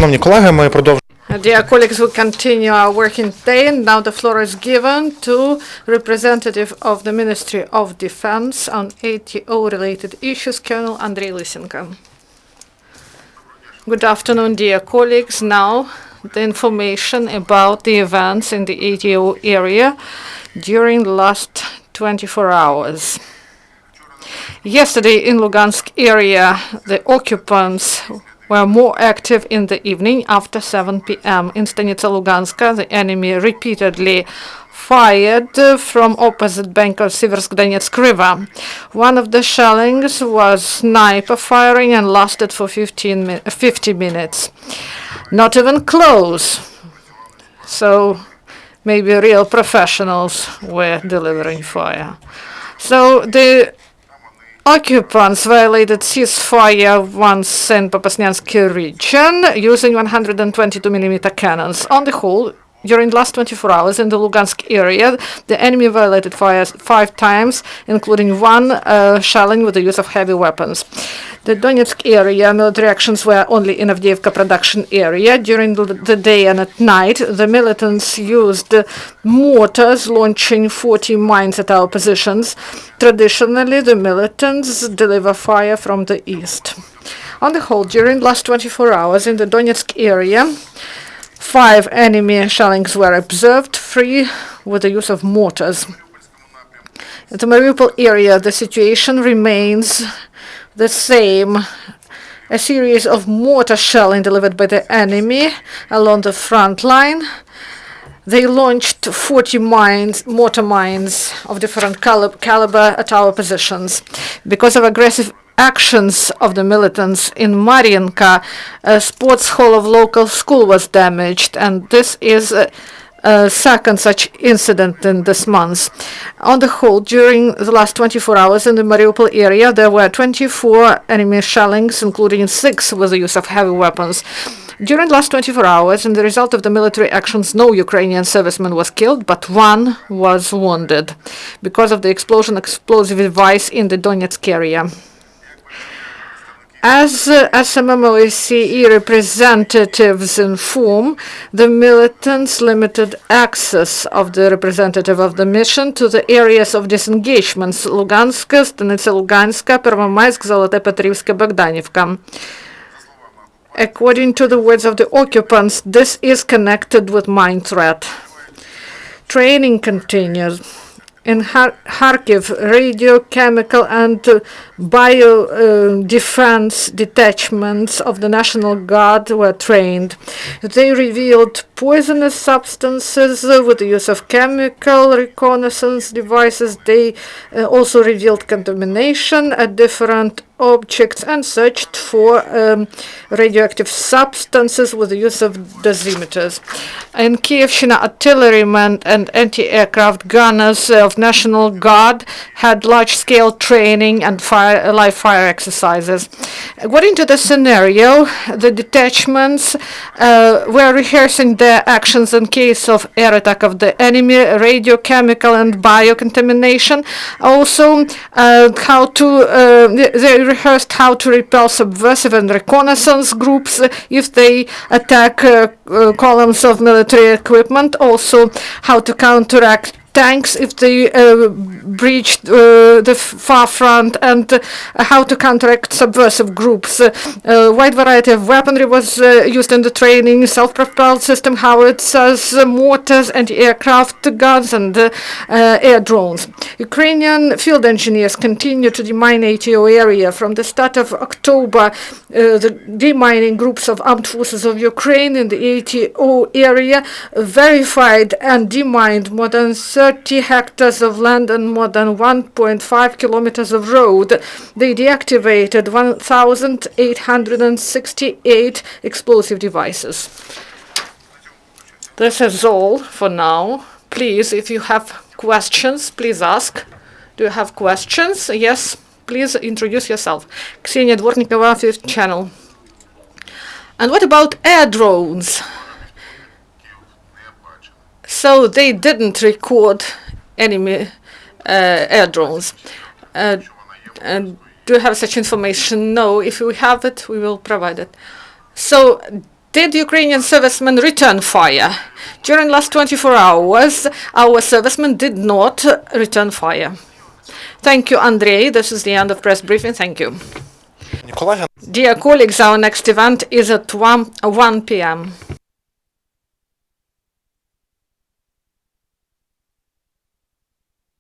Шановні колеги, ми продовжуємо. Dear colleagues, we continue our working day, and now the floor is given to representative of the Ministry of Defense on ATO-related issues, Colonel Andriy Lysenko. Good afternoon, dear colleagues. Now, the information about the events in the ATO area during the last 24 hours. Yesterday in Lugansk area, the occupants were more active in the evening after 7 p.m. In Stanitsa Luganska, the enemy repeatedly fired from opposite bank of Seversk-Donetsk River. One of the shellings was sniper firing and lasted for 50 minutes. Not even close. So maybe real professionals were delivering fire. So the occupants violated ceasefire once in Popasnyansky region using 122mm cannons. On the whole, during the last 24 hours in the Lugansk area, the enemy violated fire 5 times, including 1 shelling with the use of heavy weapons. The Donetsk area military actions were only in Avdiivka production area. During the day and at night, the militants used mortars launching 40 mines at our positions. Traditionally, the militants deliver fire from the east. On the whole, during the last 24 hours in the Donetsk area, 5 enemy shellings were observed, 3 with the use of mortars. In the Mariupol area, the situation remains the same. A series of mortar shelling delivered by the enemy along the front line. They launched 40 mortar mines of different caliber at our positions. Because of aggressive actions of the militants in Mariinka, a sports hall of local school was damaged, and this is a second such incident in this month. On the whole, during the last 24 hours in the Mariupol area, there were 24 enemy shellings, including 6 with the use of heavy weapons. During the last 24 hours, in the result of the military actions, no Ukrainian serviceman was killed, but 1 was wounded because of the explosive device in the Donetsk area. As SMMOSCE representatives inform, the militants limited access of the representative of the mission to the areas of disengagements: Lugansk, Stanitsa Luganska, Pervomaisk, Zolote Petrivska, Bogdanivka. According to the words of the occupants, this is connected with mine threat. Training continues. In Kharkiv, radio, chemical, and bio-defense detachments of the National Guard were trained. They revealed poisonous substances with the use of chemical reconnaissance devices. They also revealed contamination at different objects and searched for radioactive substances with the use of dosimeters. In Kievshina, artillerymen and anti-aircraft gunners of National Guard had large-scale training and live fire exercises. According to the scenario, the detachments were rehearsing their actions in case of air attack of the enemy, radiochemical and biocontamination. Also, they rehearsed how to repel subversive and reconnaissance groups if they attack columns of military equipment. Also, how to counteract tanks if they breached the far front, and how to counteract subversive groups. A wide variety of weaponry was used in the training: self-propelled system howitzers, mortars, anti-aircraft guns, and air drones. Ukrainian field engineers continue to demine ATO area. From the start of October, the demining groups of armed forces of Ukraine in the ATO area verified and demined more than 30 hectares of land and more than 1.5 kilometers of road. They deactivated 1,868 explosive devices. This is all for now. Please, if you have questions, please ask. Do you have questions? Yes, please introduce yourself. Ksenia Dvornikova, 5th channel. And what about air drones? So they didn't record enemy air drones. And do you have such information? No. If we have it, we will provide it. So Did Ukrainian servicemen return fire? During last 24 hours, our servicemen did not return fire. Thank you, Andriy. This is the end of press briefing. Thank you. Dear colleagues, our next event is at 1 p.m.